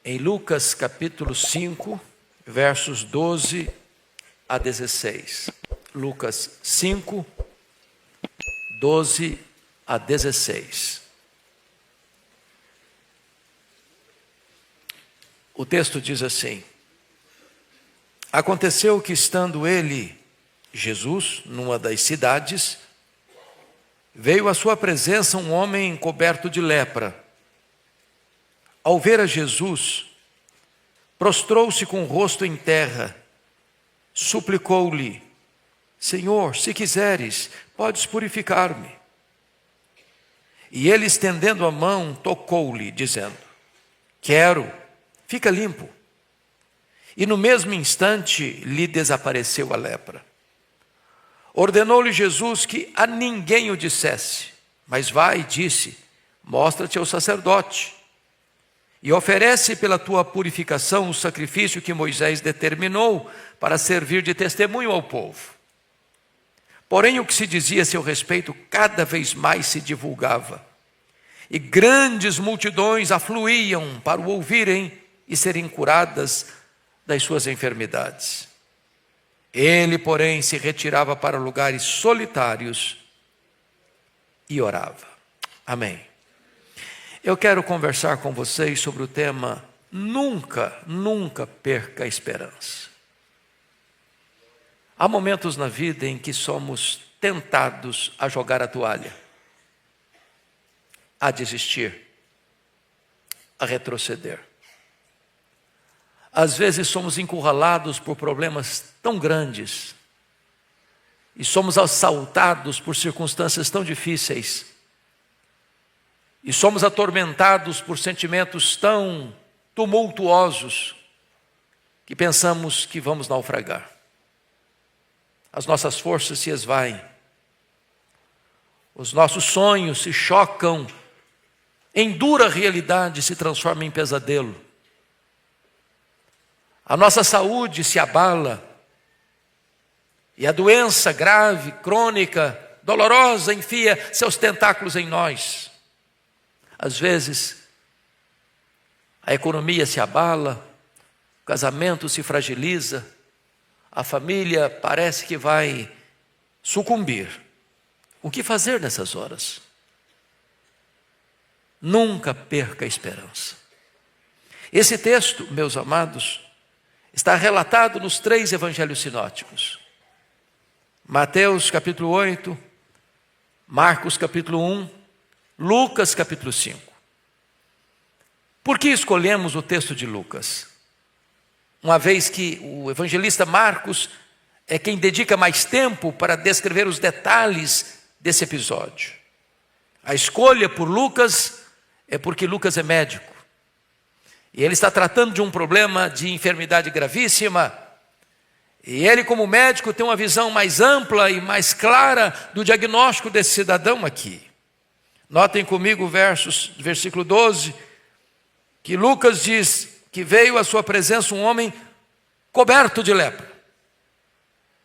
em Lucas capítulo 5, versos 12 a 16. Lucas 5, 12 a 16. O texto diz assim: aconteceu que, estando ele, Jesus, numa das cidades, veio à sua presença um homem coberto de lepra. Ao ver a Jesus, prostrou-se com o rosto em terra, suplicou-lhe: Senhor, se quiseres, podes purificar-me. E ele, estendendo a mão, tocou-lhe, dizendo: quero, fica limpo. E no mesmo instante lhe desapareceu a lepra. Ordenou-lhe Jesus que a ninguém o dissesse, mas vai, disse: mostra-te ao sacerdote e oferece pela tua purificação o sacrifício que Moisés determinou para servir de testemunho ao povo. Porém, o que se dizia a seu respeito cada vez mais se divulgava, e grandes multidões afluíam para o ouvirem e serem curadas das suas enfermidades. Ele, porém, se retirava para lugares solitários e orava. Amém. Eu quero conversar com vocês sobre o tema: nunca perca a esperança. Há momentos na vida em que somos tentados a jogar a toalha, a desistir, a retroceder. Às vezes somos encurralados por problemas tão grandes e somos assaltados por circunstâncias tão difíceis e somos atormentados por sentimentos tão tumultuosos que pensamos que vamos naufragar. As nossas forças se esvaem, os nossos sonhos se chocam, em dura realidade se transformam em pesadelo. A nossa saúde se abala e a doença grave, crônica, dolorosa enfia seus tentáculos em nós. Às vezes, a economia se abala, o casamento se fragiliza, a família parece que vai sucumbir. O que fazer nessas horas? Nunca perca a esperança. Esse texto, meus amados, está relatado nos 3 evangelhos sinóticos. Mateus capítulo 8, Marcos capítulo 1, Lucas capítulo 5. Por que escolhemos o texto de Lucas? Uma vez que o evangelista Marcos é quem dedica mais tempo para descrever os detalhes desse episódio. A escolha por Lucas é porque Lucas é médico. E ele está tratando de um problema de enfermidade gravíssima. E ele, como médico, tem uma visão mais ampla e mais clara do diagnóstico desse cidadão aqui. Notem comigo o versículo 12, que Lucas diz que veio à sua presença um homem coberto de lepra.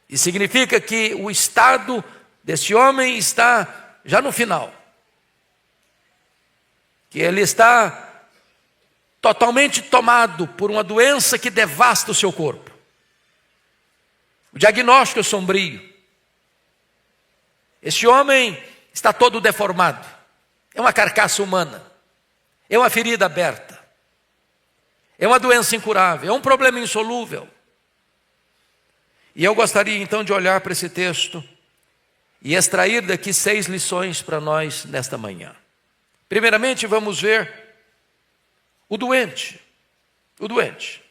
E significa que o estado desse homem está já no final. Que ele está totalmente tomado por uma doença que devasta o seu corpo. O diagnóstico é sombrio. Este homem está todo deformado. É uma carcaça humana. É uma ferida aberta. É uma doença incurável. É um problema insolúvel. E eu gostaria então de olhar para esse texto e extrair daqui 6 lições para nós nesta manhã. Primeiramente, vamos ver o doente. O doente.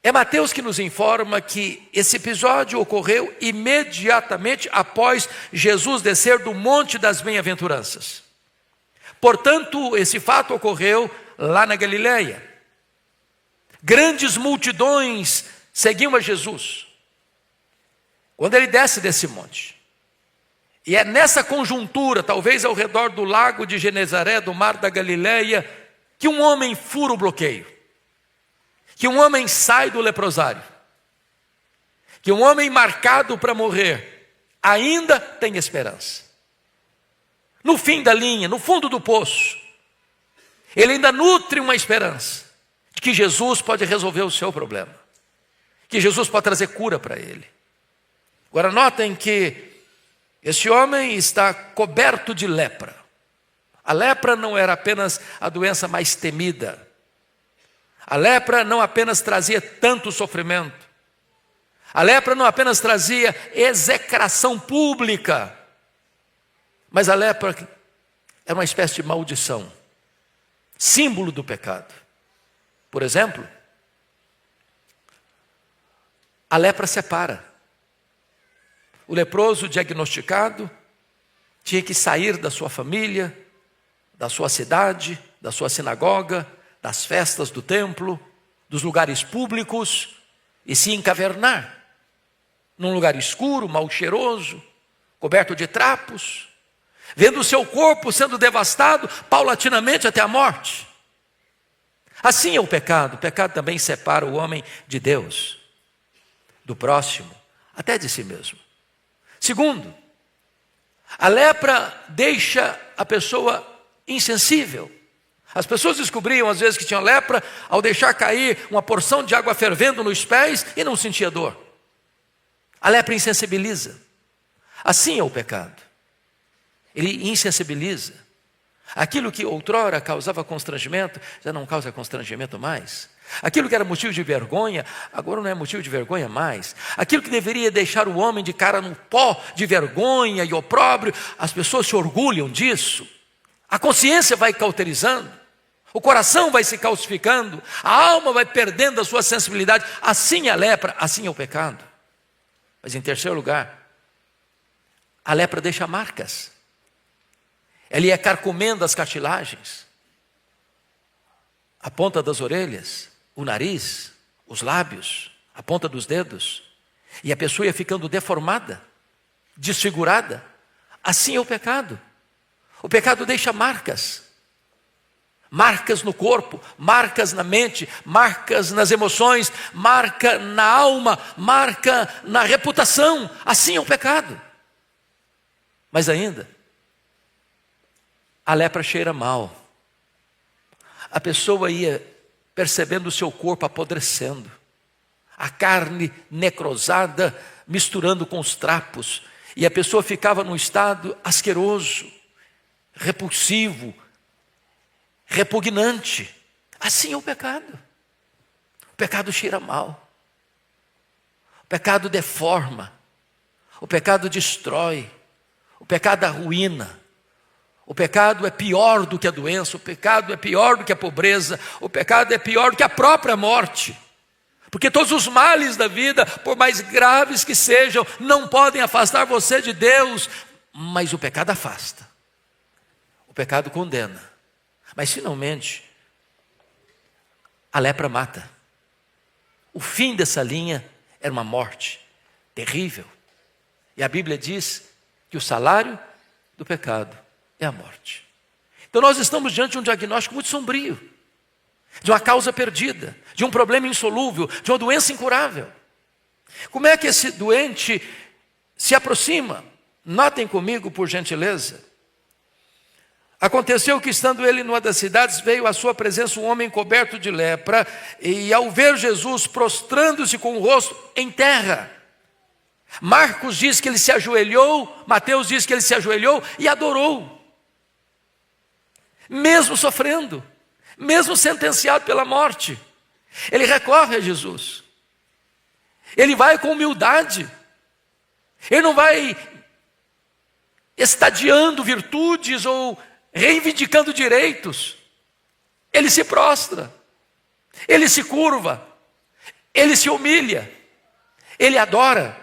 É Mateus que nos informa que esse episódio ocorreu imediatamente após Jesus descer do Monte das Bem-aventuranças. Portanto, esse fato ocorreu lá na Galileia. Grandes multidões seguiam a Jesus quando ele desce desse monte. E é nessa conjuntura, talvez ao redor do lago de Genezaré, do mar da Galileia, que um homem fura o bloqueio, que um homem sai do leprosário, que um homem marcado para morrer ainda tem esperança. No fim da linha, no fundo do poço, ele ainda nutre uma esperança. de que Jesus pode resolver o seu problema, que Jesus pode trazer cura para ele. Agora notem que esse homem está coberto de lepra. A lepra não era apenas a doença mais temida. A lepra não apenas trazia tanto sofrimento. A lepra não apenas trazia execração pública, mas a lepra era uma espécie de maldição, símbolo do pecado. Por exemplo, a lepra separa. O leproso diagnosticado tinha que sair da sua família, da sua cidade, da sua sinagoga, das festas do templo, dos lugares públicos e se encavernar num lugar escuro, mal cheiroso, coberto de trapos, vendo o seu corpo sendo devastado paulatinamente até a morte. Assim é o pecado. O pecado também separa o homem de Deus, do próximo, até de si mesmo. Segundo, a lepra deixa a pessoa insensível. As pessoas descobriam às vezes que tinham lepra ao deixar cair uma porção de água fervendo nos pés e não sentia dor. A lepra insensibiliza. Assim é o pecado. Ele insensibiliza. Aquilo que outrora causava constrangimento, já não causa constrangimento mais. Aquilo que era motivo de vergonha, agora não é motivo de vergonha mais. Aquilo que deveria deixar o homem de cara no pó de vergonha e opróbrio, as pessoas se orgulham disso. A consciência vai cauterizando, o coração vai se calcificando, a alma vai perdendo a sua sensibilidade. Assim é a lepra, assim é o pecado. Mas em terceiro lugar, a lepra deixa marcas. Ela ia carcomendo as cartilagens, a ponta das orelhas, o nariz, os lábios, a ponta dos dedos, e a pessoa ia ficando deformada, desfigurada. Assim é o pecado. O pecado deixa marcas. Marcas no corpo, marcas na mente, marcas nas emoções, marca na alma, marca na reputação. Assim é o pecado. Mas ainda, a lepra cheira mal. A pessoa ia percebendo o seu corpo apodrecendo, a carne necrosada misturando com os trapos, e a pessoa ficava num estado asqueroso, repulsivo, repugnante. Assim é o pecado. O pecado cheira mal. O pecado deforma. O pecado destrói. O pecado arruína. O pecado é pior do que a doença. O pecado é pior do que a pobreza. O pecado é pior do que a própria morte. Porque todos os males da vida, por mais graves que sejam, não podem afastar você de Deus. Mas o pecado afasta. O pecado condena. Mas finalmente, a lepra mata. O fim dessa linha era uma morte terrível. E a Bíblia diz que o salário do pecado é a morte. Então nós estamos diante de um diagnóstico muito sombrio, de uma causa perdida, de um problema insolúvel, de uma doença incurável. Como é que esse doente se aproxima? Notem comigo, por gentileza. Aconteceu que, estando ele numa das cidades, veio à sua presença um homem coberto de lepra, e ao ver Jesus, prostrando-se com o rosto em terra. Marcos diz que ele se ajoelhou, Mateus diz que ele se ajoelhou e adorou. Mesmo sofrendo, mesmo sentenciado pela morte, ele recorre a Jesus. Ele vai com humildade. Ele não vai estadiando virtudes ou reivindicando direitos. Ele se prostra, ele se curva, ele se humilha, ele adora.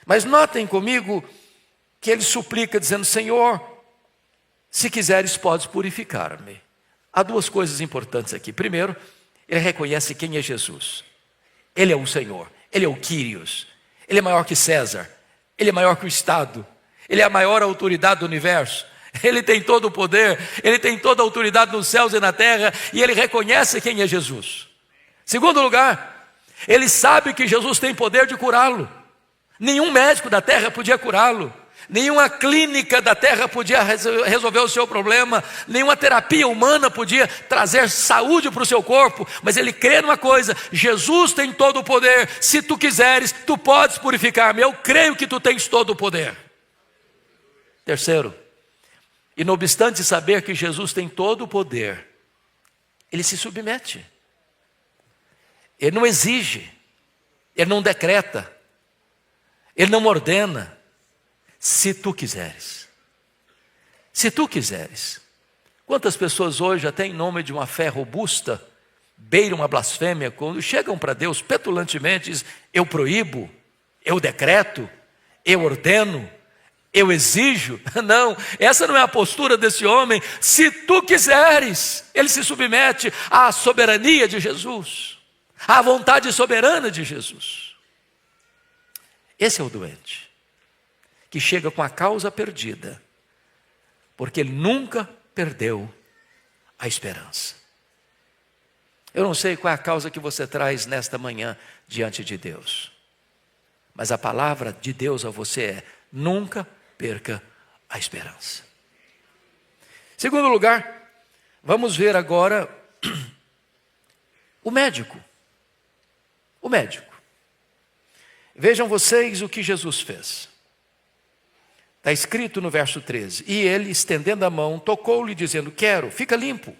Mas notem comigo que ele suplica dizendo: Senhor, se quiseres podes purificar-me. Há duas coisas importantes aqui. Primeiro, ele reconhece quem é Jesus. Ele é o Senhor, ele é o Quírios, ele é maior que César, ele é maior que o Estado, ele é a maior autoridade do universo. Ele tem todo o poder, ele tem toda a autoridade nos céus e na terra, e ele reconhece quem é Jesus. Segundo lugar, ele sabe que Jesus tem poder de curá-lo. Nenhum médico da terra podia curá-lo. Nenhuma clínica da terra podia resolver o seu problema, nenhuma terapia humana podia trazer saúde para o seu corpo, mas ele crê numa coisa: Jesus tem todo o poder. Se tu quiseres, tu podes purificar-me. Eu creio que tu tens todo o poder. Terceiro, e não obstante saber que Jesus tem todo o poder, ele se submete. Ele não exige, ele não decreta, ele não ordena. Se tu quiseres. Se tu quiseres. Quantas pessoas hoje, até em nome de uma fé robusta, beiram a blasfêmia, quando chegam para Deus petulantemente, dizem: eu proíbo, eu decreto, eu ordeno, eu exijo. Não, essa não é a postura desse homem. Se tu quiseres, ele se submete à soberania de Jesus, à vontade soberana de Jesus. Esse é o doente, que chega com a causa perdida, porque ele nunca perdeu a esperança. Eu não sei qual é a causa que você traz nesta manhã diante de Deus, mas a palavra de Deus a você é: nunca perca a esperança. Segundo lugar, vamos ver agora o médico. O médico. Vejam vocês o que Jesus fez. Está escrito no verso 13: e ele, estendendo a mão, tocou-lhe, dizendo: quero, fica limpo.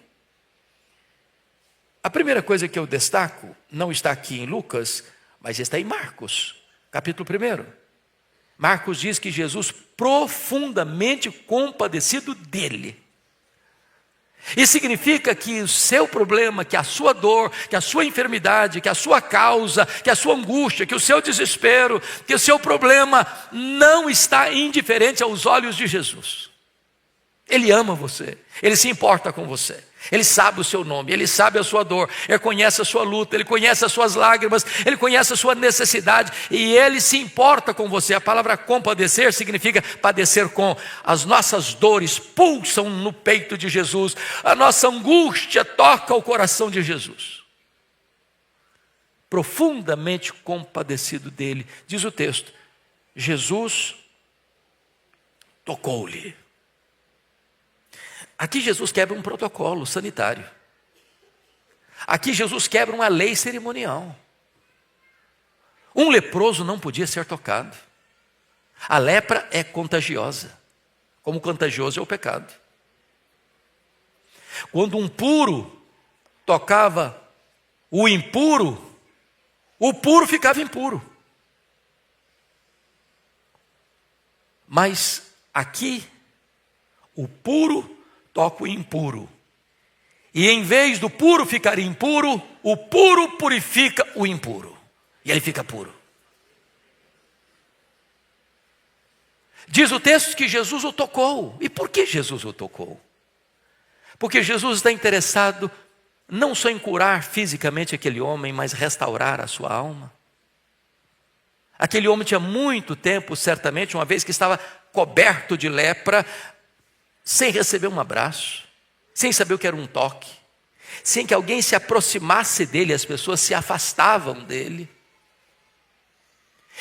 A primeira coisa que eu destaco não está aqui em Lucas, mas está em Marcos, capítulo 1. Marcos diz que Jesus, profundamente compadecido dele. Isso significa que o seu problema, que a sua dor, que a sua enfermidade, que a sua causa, que a sua angústia, que o seu desespero, que o seu problema não está indiferente aos olhos de Jesus. Ele ama você, ele se importa com você, ele sabe o seu nome, ele sabe a sua dor, ele conhece a sua luta, ele conhece as suas lágrimas, ele conhece a sua necessidade e ele se importa com você. A palavra compadecer significa padecer com. As nossas dores pulsam no peito de Jesus, a nossa angústia toca o coração de Jesus. Profundamente compadecido dele, diz o texto, Jesus tocou-lhe. Aqui Jesus quebra um protocolo sanitário. Aqui Jesus quebra uma lei cerimonial. Um leproso não podia ser tocado. A lepra é contagiosa, como contagioso é o pecado. Quando um puro tocava o impuro, o puro ficava impuro. Mas aqui, o puro toca o impuro. E em vez do puro ficar impuro, o puro purifica o impuro. E ele fica puro. Diz o texto que Jesus o tocou. E por que Jesus o tocou? Porque Jesus está interessado não só em curar fisicamente aquele homem, mas restaurar a sua alma. Aquele homem tinha muito tempo, certamente, uma vez que estava coberto de lepra, sem receber um abraço, sem saber o que era um toque, sem que alguém se aproximasse dele, as pessoas se afastavam dele.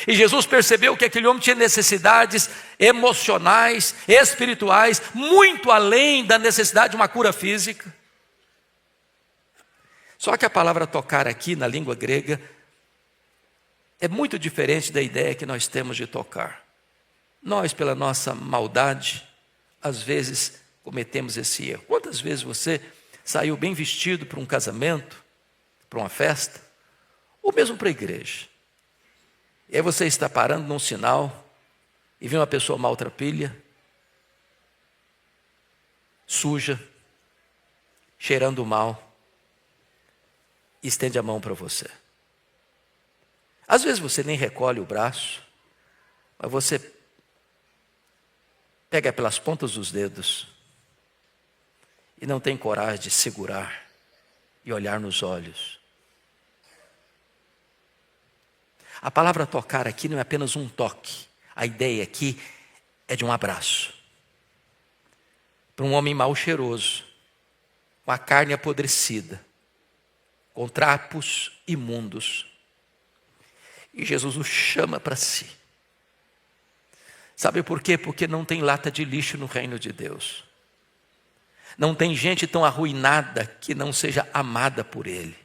E Jesus percebeu que aquele homem tinha necessidades emocionais, espirituais, muito além da necessidade de uma cura física. Só que a palavra tocar aqui na língua grega é muito diferente da ideia que nós temos de tocar. Nós, pela nossa maldade, às vezes cometemos esse erro. Quantas vezes você saiu bem vestido para um casamento, para uma festa, ou mesmo para a igreja? E aí você está parando num sinal e vê uma pessoa maltrapilha, suja, cheirando mal, e estende a mão para você. Às vezes você nem recolhe o braço, mas você pega pelas pontas dos dedos e não tem coragem de segurar e olhar nos olhos. A palavra tocar aqui não é apenas um toque. A ideia aqui é de um abraço. Para um homem mal cheiroso, com a carne apodrecida, com trapos imundos. E Jesus o chama para si. Sabe por quê? Porque não tem lata de lixo no reino de Deus. Não tem gente tão arruinada que não seja amada por Ele.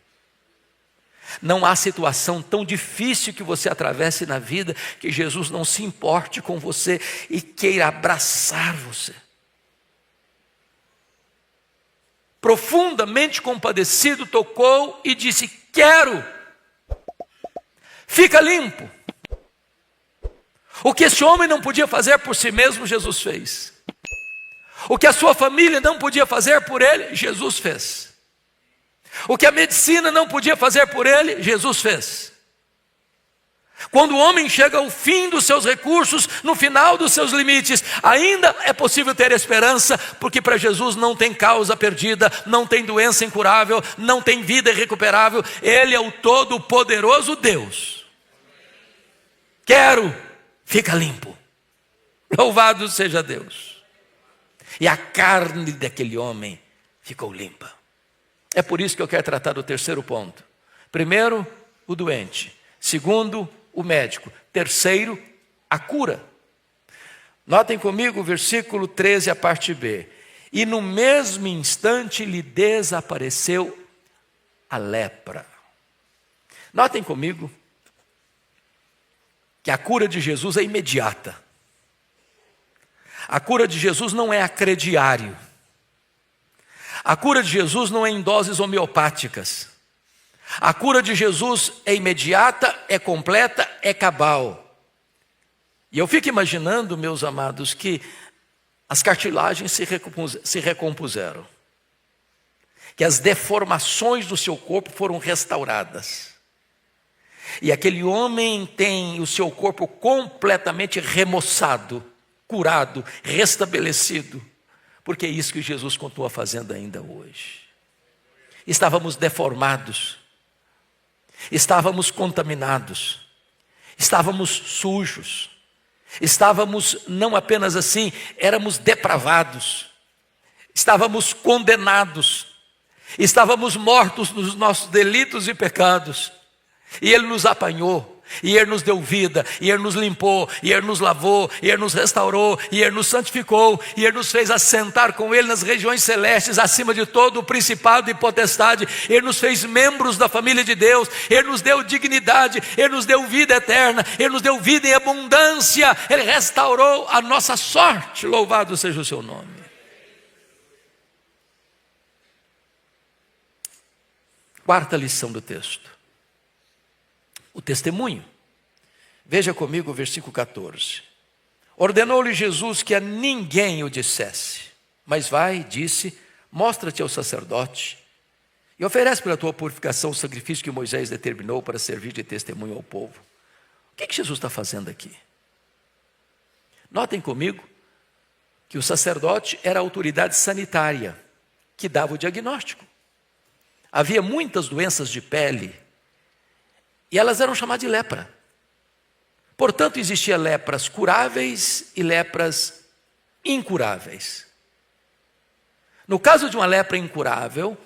Não há situação tão difícil que você atravesse na vida que Jesus não se importe com você e queira abraçar você. Profundamente compadecido, tocou e disse: quero, fica limpo. O que esse homem não podia fazer por si mesmo, Jesus fez. O que a sua família não podia fazer por ele, Jesus fez. O que a medicina não podia fazer por ele, Jesus fez. Quando o homem chega ao fim dos seus recursos, no final dos seus limites, ainda é possível ter esperança, porque para Jesus não tem causa perdida, não tem doença incurável, não tem vida irrecuperável. Ele é o todo-poderoso Deus. Quero, fica limpo. Louvado seja Deus. E a carne daquele homem ficou limpa. É por isso que eu quero tratar do terceiro ponto. Primeiro, o doente. Segundo, o médico. Terceiro, a cura. Notem comigo o versículo 13, a parte B. E no mesmo instante lhe desapareceu a lepra. Notem comigo que a cura de Jesus é imediata. A cura de Jesus não é a crediário. A cura de Jesus não é em doses homeopáticas. A cura de Jesus é imediata, é completa, é cabal. E eu fico imaginando, meus amados, que as cartilagens se recompuseram. Que as deformações do seu corpo foram restauradas. E aquele homem tem o seu corpo completamente remoçado, curado, restabelecido, porque é isso que Jesus continua fazendo ainda hoje. Estávamos deformados, estávamos contaminados, estávamos sujos, estávamos não apenas assim, éramos depravados, estávamos condenados, estávamos mortos nos nossos delitos e pecados, e Ele nos apanhou, e Ele nos deu vida, e Ele nos limpou, e Ele nos lavou, e Ele nos restaurou, e Ele nos santificou, e Ele nos fez assentar com Ele nas regiões celestes, acima de todo o principado e potestade. Ele nos fez membros da família de Deus, Ele nos deu dignidade, Ele nos deu vida eterna, Ele nos deu vida em abundância, Ele restaurou a nossa sorte, louvado seja o seu nome. Quarta lição do texto. O testemunho. Veja comigo o versículo 14. Ordenou-lhe Jesus que a ninguém o dissesse, mas vai, disse, mostra-te ao sacerdote e oferece pela tua purificação o sacrifício que Moisés determinou para servir de testemunho ao povo. O que Jesus está fazendo aqui? Notem comigo que o sacerdote era a autoridade sanitária que dava o diagnóstico. Havia muitas doenças de pele e elas eram chamadas de lepra. Portanto, existiam lepras curáveis e lepras incuráveis. No caso de uma lepra incurável,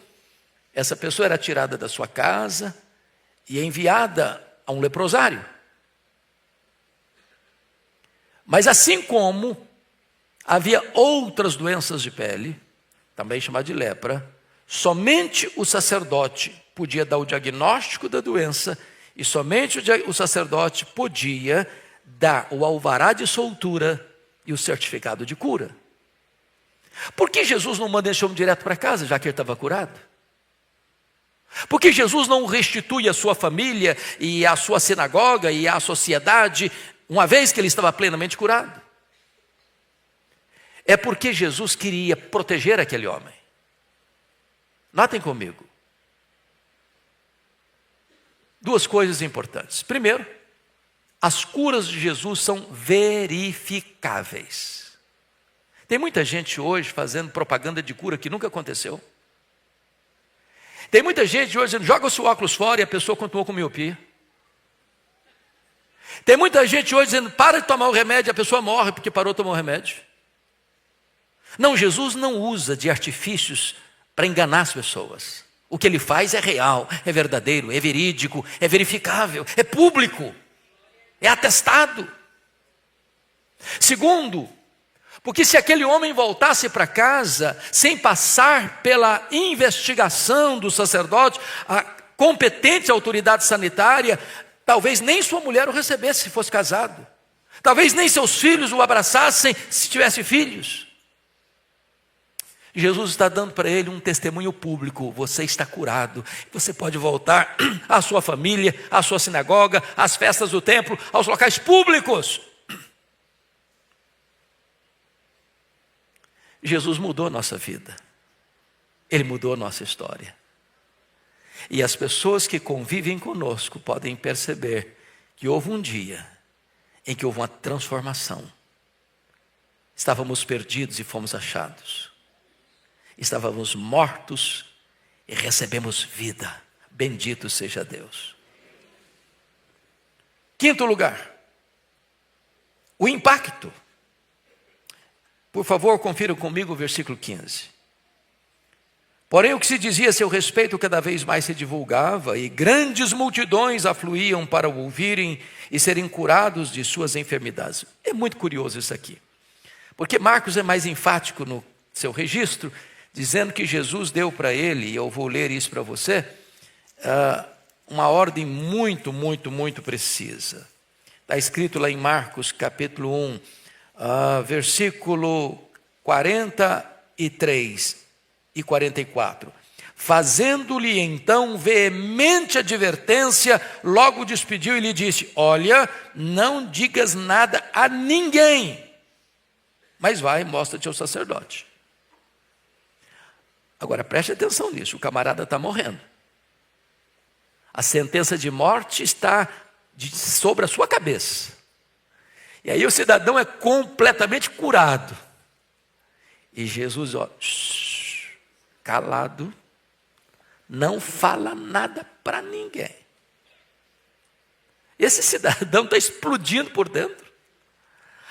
essa pessoa era tirada da sua casa e enviada a um leprosário. Mas assim como havia outras doenças de pele, também chamadas de lepra, somente o sacerdote podia dar o diagnóstico da doença e somente o sacerdote podia dar o alvará de soltura e o certificado de cura. Por que Jesus não manda esse homem direto para casa, já que ele estava curado? Por que Jesus não restitui a sua família e a sua sinagoga e a sociedade, uma vez que ele estava plenamente curado? É porque Jesus queria proteger aquele homem. Notem comigo. Duas coisas importantes. Primeiro, as curas de Jesus são verificáveis. Tem muita gente hoje fazendo propaganda de cura que nunca aconteceu. Tem muita gente hoje dizendo, joga o seu óculos fora e a pessoa continuou com miopia. Tem muita gente hoje dizendo, para de tomar o remédio e a pessoa morre porque parou de tomar o remédio. Não, Jesus não usa de artifícios para enganar as pessoas. O que ele faz é real, é verdadeiro, é verídico, é verificável, é público, é atestado. Segundo, porque se aquele homem voltasse para casa sem passar pela investigação do sacerdote, a competente autoridade sanitária, talvez nem sua mulher o recebesse se fosse casado. Talvez nem seus filhos o abraçassem se tivesse filhos. Jesus está dando para ele um testemunho público: você está curado, você pode voltar à sua família, à sua sinagoga, às festas do templo, aos locais públicos. Jesus mudou a nossa vida, Ele mudou a nossa história. E as pessoas que convivem conosco podem perceber que houve um dia em que houve uma transformação. Estávamos perdidos e fomos achados. Estávamos mortos e recebemos vida. Bendito seja Deus. Quinto lugar, o impacto. Por favor, confiram comigo o versículo 15. Porém, o que se dizia a seu respeito cada vez mais se divulgava, e grandes multidões afluíam para o ouvirem e serem curados de suas enfermidades. É muito curioso isso aqui, porque Marcos é mais enfático no seu registro, dizendo que Jesus deu para ele, e eu vou ler isso para você, uma ordem muito precisa. Está escrito lá em Marcos capítulo 1, versículo 43 e 44. Fazendo-lhe então veemente advertência, logo despediu e lhe disse: olha, não digas nada a ninguém, mas vai e mostra-te ao sacerdote. Agora preste atenção nisso, o camarada está morrendo. A sentença de morte está sobre a sua cabeça. E aí o cidadão é completamente curado. E Jesus, calado, não fala nada para ninguém. Esse cidadão está explodindo por dentro.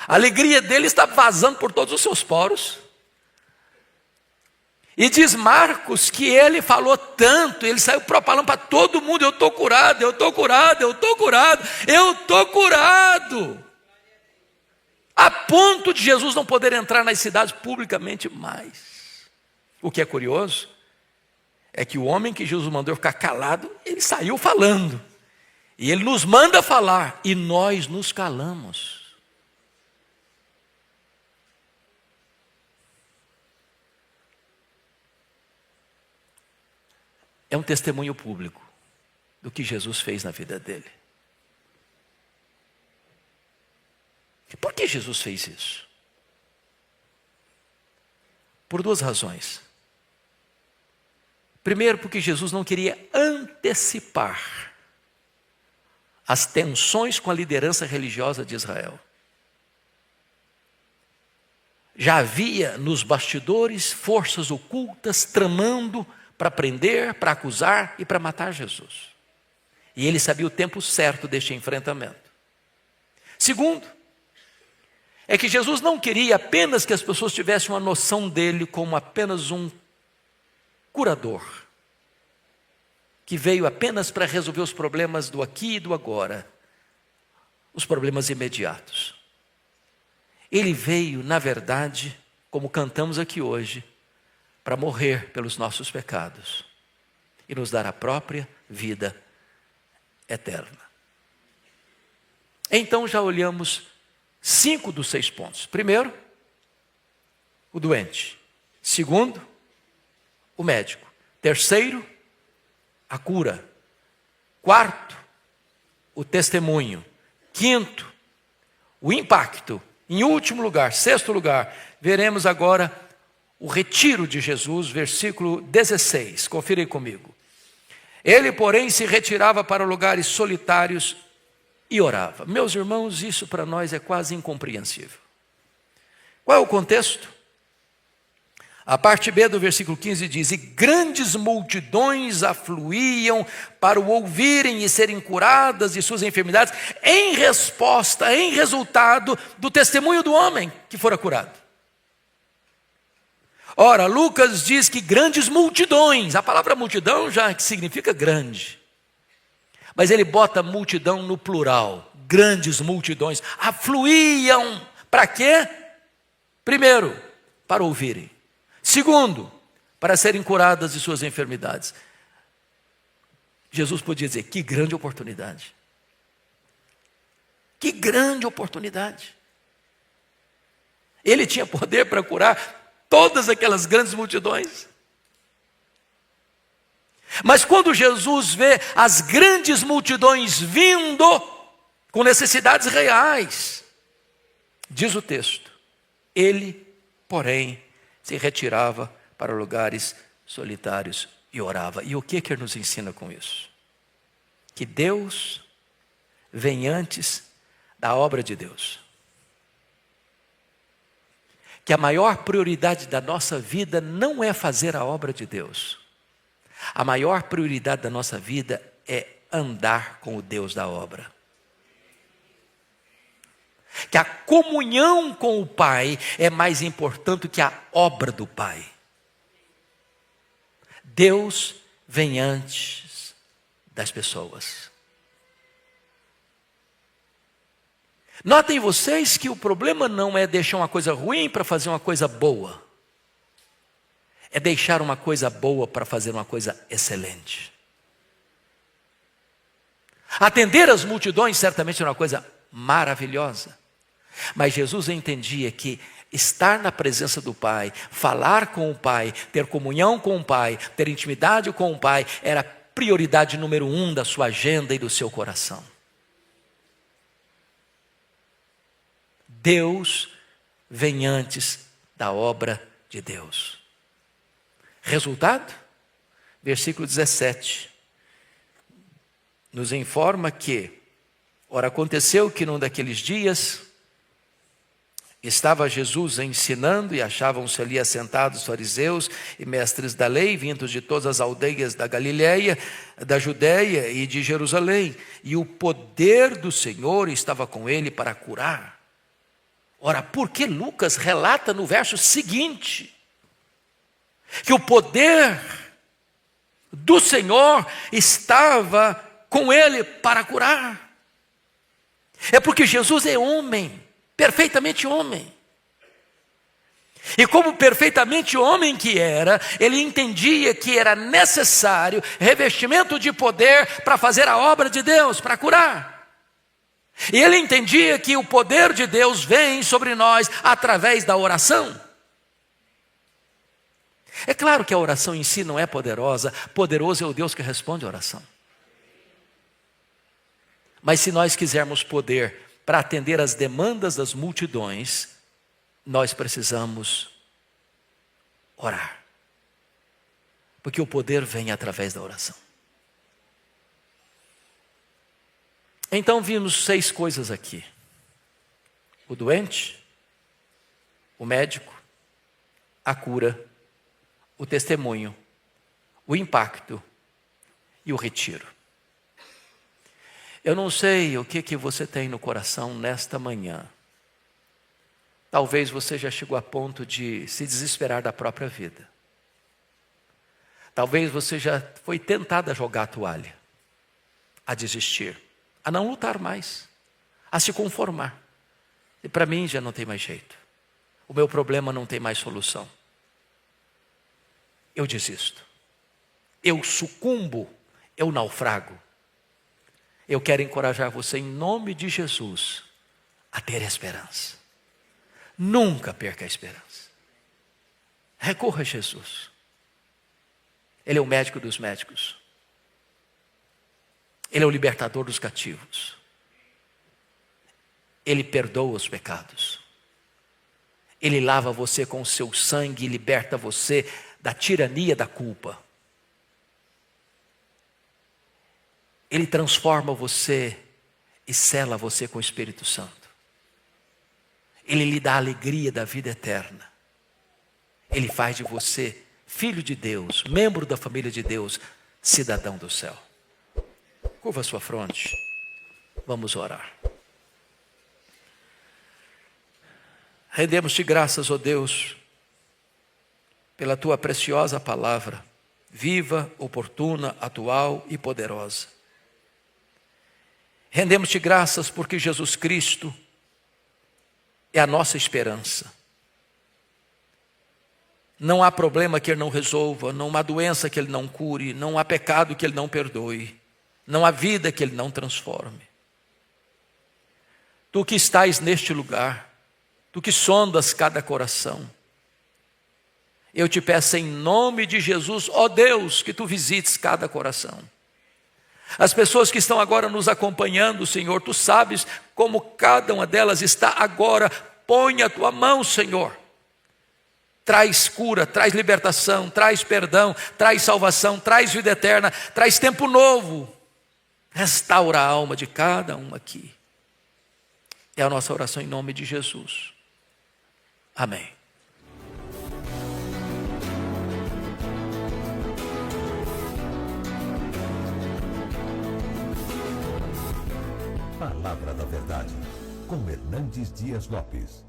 A alegria dele está vazando por todos os seus poros. E diz Marcos que ele falou tanto, ele saiu propalando para todo mundo: eu estou curado, eu estou curado, eu estou curado, eu estou curado. A ponto de Jesus não poder entrar nas cidades publicamente mais. O que é curioso é que o homem que Jesus mandou ficar calado, ele saiu falando. E ele nos manda falar, e nós nos calamos. É um testemunho público do que Jesus fez na vida dele. Por que Jesus fez isso? Por duas razões. Primeiro, porque Jesus não queria antecipar as tensões com a liderança religiosa de Israel. Já havia nos bastidores forças ocultas tramando para prender, para acusar e para matar Jesus. E ele sabia o tempo certo deste enfrentamento. Segundo, é que Jesus não queria apenas que as pessoas tivessem uma noção dele como apenas um curador, que veio apenas para resolver os problemas do aqui e do agora, os problemas imediatos. Ele veio, na verdade, como cantamos aqui hoje, para morrer pelos nossos pecados e nos dar a própria vida eterna. Então já olhamos 5 dos 6 pontos. Primeiro, o doente. Segundo, o médico. Terceiro, a cura. Quarto, o testemunho. Quinto, o impacto. Em último lugar, sexto lugar, veremos agora o retiro de Jesus, versículo 16. Confira aí comigo. Ele, porém, se retirava para lugares solitários e orava. Meus irmãos, isso para nós é quase incompreensível. Qual é o contexto? A parte B do versículo 15 diz: e grandes multidões afluíam para o ouvirem e serem curadas de suas enfermidades, em resposta, em resultado do testemunho do homem que fora curado. Ora, Lucas diz que grandes multidões, a palavra multidão já significa grande, mas ele bota multidão no plural, grandes multidões, afluíam Para quê? Primeiro, para ouvirem. Segundo, para serem curadas de suas enfermidades. Jesus podia dizer, que grande oportunidade. Que grande oportunidade. Ele tinha poder para curar todas aquelas grandes multidões. Mas quando Jesus vê as grandes multidões vindo com necessidades reais, diz o texto, ele, porém, se retirava para lugares solitários e orava. E o que ele nos ensina com isso? Que Deus vem antes da obra de Deus. Que a maior prioridade da nossa vida não é fazer a obra de Deus. A maior prioridade da nossa vida é andar com o Deus da obra. Que a comunhão com o Pai é mais importante que a obra do Pai. Deus vem antes das pessoas. Notem vocês que o problema não é deixar uma coisa ruim para fazer uma coisa boa. É deixar uma coisa boa para fazer uma coisa excelente. Atender as multidões certamente é uma coisa maravilhosa. Mas Jesus entendia que estar na presença do Pai, falar com o Pai, ter comunhão com o Pai, ter intimidade com o Pai, era a prioridade número 1 da sua agenda e do seu coração. Deus vem antes da obra de Deus. Resultado? Versículo 17. Nos informa que, ora, aconteceu que num daqueles dias, estava Jesus ensinando e achavam-se ali assentados fariseus e mestres da lei, vindos de todas as aldeias da Galileia, da Judéia e de Jerusalém. E o poder do Senhor estava com ele para curar. Ora, por que Lucas relata no verso seguinte que o poder do Senhor estava com ele para curar? É porque Jesus é homem, perfeitamente homem. E como perfeitamente homem que era, ele entendia que era necessário revestimento de poder para fazer a obra de Deus, para curar. E ele entendia que o poder de Deus vem sobre nós através da oração. É claro que a oração em si não é poderosa, poderoso é o Deus que responde a oração. Mas se nós quisermos poder para atender às demandas das multidões, nós precisamos orar. Porque o poder vem através da oração. Então vimos 6 coisas aqui. O doente, o médico, a cura, o testemunho, o impacto e o retiro. Eu não sei o que você tem no coração nesta manhã. Talvez você já chegou a ponto de se desesperar da própria vida. Talvez você já foi tentado a jogar a toalha, a desistir, a não lutar mais, a se conformar. E para mim já não tem mais jeito. O meu problema não tem mais solução. Eu desisto. Eu sucumbo, eu naufrago. Eu quero encorajar você em nome de Jesus a ter esperança. Nunca perca a esperança. Recorra a Jesus. Ele é o médico dos médicos. Ele é o libertador dos cativos. Ele perdoa os pecados. Ele lava você com o seu sangue e liberta você da tirania da culpa. Ele transforma você e sela você com o Espírito Santo. Ele lhe dá a alegria da vida eterna. Ele faz de você filho de Deus, membro da família de Deus, cidadão do céu. Curva a sua fronte. Vamos orar. Rendemos-te graças, ó Deus, pela tua preciosa palavra, viva, oportuna, atual e poderosa. Rendemos-te graças porque Jesus Cristo, é a nossa esperança. Não há problema que Ele não resolva, não há doença que Ele não cure, não há pecado que Ele não perdoe, não há vida que Ele não transforme. Tu que estás neste lugar, tu que sondas cada coração, eu te peço em nome de Jesus, ó Deus, que tu visites cada coração. As pessoas que estão agora nos acompanhando, Senhor, tu sabes como cada uma delas está agora. Põe a tua mão, Senhor. Traz cura, traz libertação, traz perdão, traz salvação, traz vida eterna, traz tempo novo. Restaura a alma de cada um aqui. É a nossa oração em nome de Jesus. Amém. Palavra da Verdade, com Hernandes Dias Lopes.